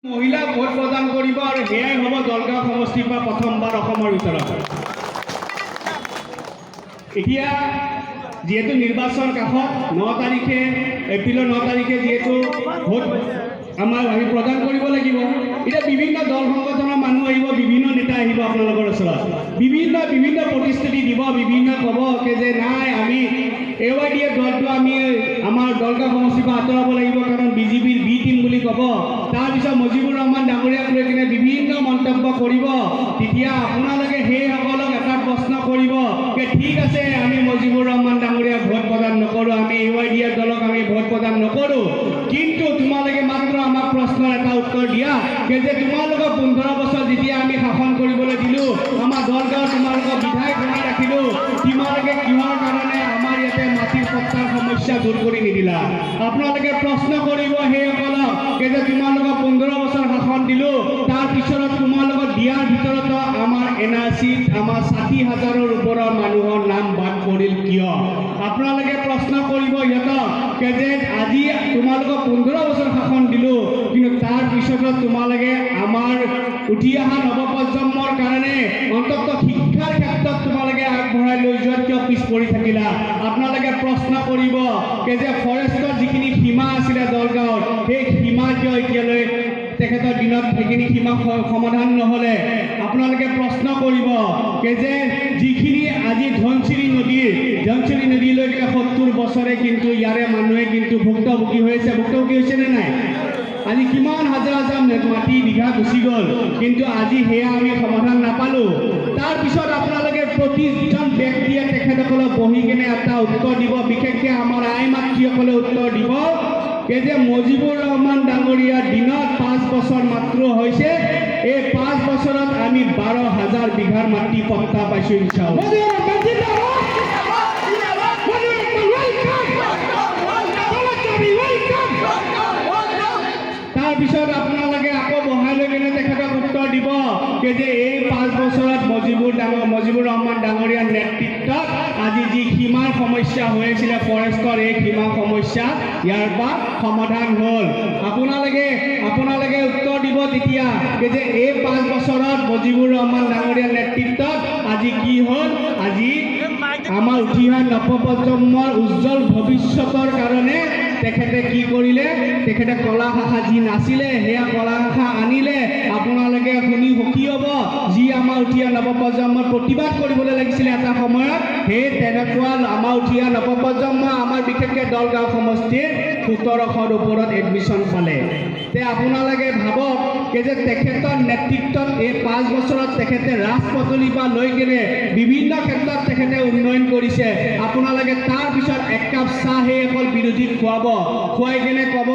মহিলা ভোট প্ৰদান কৰিব আৰু সেয়াই হ'ব দলগাঁও সমষ্টিৰ পৰা প্ৰথমবাৰ অসমৰ ভিতৰত। এতিয়া যিহেতু নিৰ্বাচন কাষত 9 তাৰিখে এপ্ৰিলৰ 9 তাৰিখে যিহেতু ভোট আমাৰ আমি প্ৰদান কৰিব লাগিব। এতিয়া বিভিন্ন দল সংগঠনৰ মানুহ আহিব, বিভিন্ন নেতা আহিব আপোনালোকৰ ওচৰত, বিভিন্ন প্ৰতিশ্ৰুতি দিব, বিভিন্ন ক'ব যে নাই আমি এইবাৰ দিয়ে দলটো আমি আমাৰ দলগাঁও সমষ্টিৰ পৰা আঁতৰাব লাগিব কাৰণ বিজেপিৰ বি টিম বুলি ক'ব। তাৰপিছত মুজিবুৰ ৰহমান ডাঙৰীয়াক লৈ কিনে বিভিন্ন মন্তব্য কৰিব। তেতিয়া আপোনালোকে সেইসকলক এটা প্ৰশ্ন কৰিব যে ঠিক আছে আমি মুজিবুৰ ৰহমান ডাঙৰীয়াক ভোট প্ৰদান নকৰোঁ, আমি AYDA দলক আমি ভোট প্ৰদান নকৰোঁ, কিন্তু তোমালোকে মাত্ৰ আমাক প্ৰশ্নৰ এটা উত্তৰ দিয়া যে তোমালোকক 15 বছৰ যেতিয়া আমি শাসন কৰিবলৈ দিলোঁ, আমাৰ দলগাঁও তোমালোকক বিধায়ক বনাই ৰাখিলোঁ, তোমালোকে কিহৰ কাৰণে আমাৰ ইয়াতে মাটিৰ পট্টাৰ সমস্যা দূৰ কৰি নিদিলা? আপোনালোকে প্ৰশ্ন কৰিব সেইসকলক যে তোমালোকক 15 বছৰ শাসন দিলোঁ, তাৰপিছত তোমালোকক দিয়াৰ ভিতৰত আমাৰ NRCত আমাৰ 60,000ৰ ওপৰৰ মানুহৰ নাম বাদ পৰিল কিয়? আপোনালোকে প্ৰশ্ন কৰিব সিহঁতক যে আজি তোমালোকক 15 বছৰ শাসন দিলোঁ, কিন্তু তাৰপিছত তোমালোকে আমাৰ উঠি অহা নৱপ্ৰজন্মৰ কাৰণে অন্তত শিক্ষাৰ ক্ষেত্ৰত তোমালোকে আগবঢ়াই লৈ যোৱাত কিয় পিছ পৰি থাকিলা? আপোনালোকে প্ৰশ্ন কৰিব যে ফৰেষ্টৰ যিখিনি সীমা আছিলে দলগাঁৱত, সেই সীমা কিয় এতিয়ালৈ তেখেতৰ দিনত সেইখিনি সীমা সমাধান নহ'লে? আপোনালোকে প্ৰশ্ন কৰিব যে যিখিনি আজি ধনশিৰি নদীলৈ 70 বছৰে কিন্তু ইয়াৰে মানুহে কিন্তু ভুক্তভোগী হৈছে নে নাই? আজি কিমান হাজাৰ মাটি বিঘা গুচি গ'ল, কিন্তু আজি সেয়া আমি সমাধান নাপালোঁ। তাৰপিছত আপোনালোকে প্ৰতিজন ব্যক্তিয়ে তেখেতসকলক বহি কিনে এটা উত্তৰ দিব, বিশেষকৈ আমাৰ আই মাতৃসকলে উত্তৰ দিব যে মুজিবুৰ ৰহমান ডাঙৰীয়াৰ দিনত 5 বছৰ মাত্ৰ হৈছে, এই 5 বছৰত আমি 12,000 বিঘাৰ মাটি পট্টা পাইছোঁ ইনশাআল্লাহ। তাৰপিছত আপোনালোকে আকৌ বহাই লৈ কিনে তেখেতক উত্তৰ দিব যে এই 5 বছৰত মুজিবুৰ ৰহমান ডাঙৰীয়াৰ নেতৃত্বত আজি যি সীমাৰ সমস্যা হৈ আছিলে ফৰেষ্টৰ, এই সীমা সমস্যা ইয়াৰ পৰা সমাধান হ'ল। আপোনালোকে উত্তৰ দিব তেতিয়া যে এই 5 বছৰত মুজিবুৰ ৰহমান ডাঙৰীয়াৰ নেতৃত্বত আজি কি হ'ল? আজি আমাৰ উঠি অহা নৱপ্ৰজন্মৰ উজ্জ্বল ভৱিষ্যতৰ কাৰণে তেখেতে কি কৰিলে? তেখেতে কলা শাখা যি নাছিলে সেয়া কলা শাখা আনিলে। আপোনালোকে শুনি সুখী হ'ব, যি আমাৰ উঠি অহা নৱপ্ৰজন্মৰ প্ৰতিবাদ কৰিবলৈ লাগিছিলে এটা সময়ত, সেই তেনেকুৱা আমাৰ উঠি অহা নৱপ্ৰজন্ম আমাৰ বিশেষকৈ দলগাঁও সমষ্টিৰ 1700ৰ ওপৰত এডমিশ্যন পালে। আপোনালোকে ভাবক যে তেখেতৰ নেতৃত্বত এই 5 বছৰত তেখেতে ৰাজপদূলিৰ পৰা লৈ কিনে বিভিন্ন ক্ষেত্ৰত তেখেতে উন্নয়ন কৰিছে। আপোনালোকে তাৰপিছত একাপ চাহ সেইসকল বিৰোধীক খুৱাই কিনে ক'ব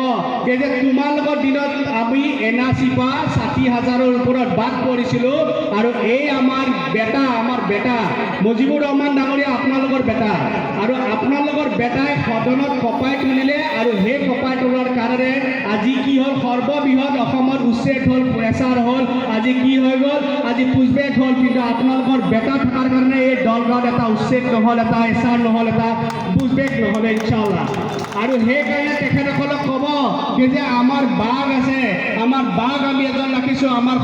যে তোমালোকৰ দিনত আমি NRCৰ পৰা 60,000ৰ ওপৰত বাদ পৰিছিলোঁ, আৰু এই আমাৰ বেটা মুজিবুৰ ৰহমান ডাঙৰীয়া আপোনালোকৰ বেটা, আৰু আপোনালোকৰ বেটাই সদনত কপাই তুলিলে, আৰু সেই কপাই তোলাৰ কাৰণে আজি কি হ'ল? সৰ্ববৃহৎ অসমত উচ্ছেদ হ'ল, প্ৰেছাৰ হ'ল, আজি কি হৈ গ'ল? আজি পুজবেক হ'ল, কিন্তু আপোনালোকৰ বেটা থকাৰ কাৰণে এই দলগাঁৱত এটা উচ্ছেদ নহ'ল, এটা এছাৰ নহ'ল, এটা পুজবেক নহ'লে ইনশাআল্লাহ। আৰু সেইকাৰণে তেখেতসকলক ক'ব যে আমাৰ বাঘ আছে, আমাৰ বাঘ আমি এজন ৰাখিছোঁ, আমাৰ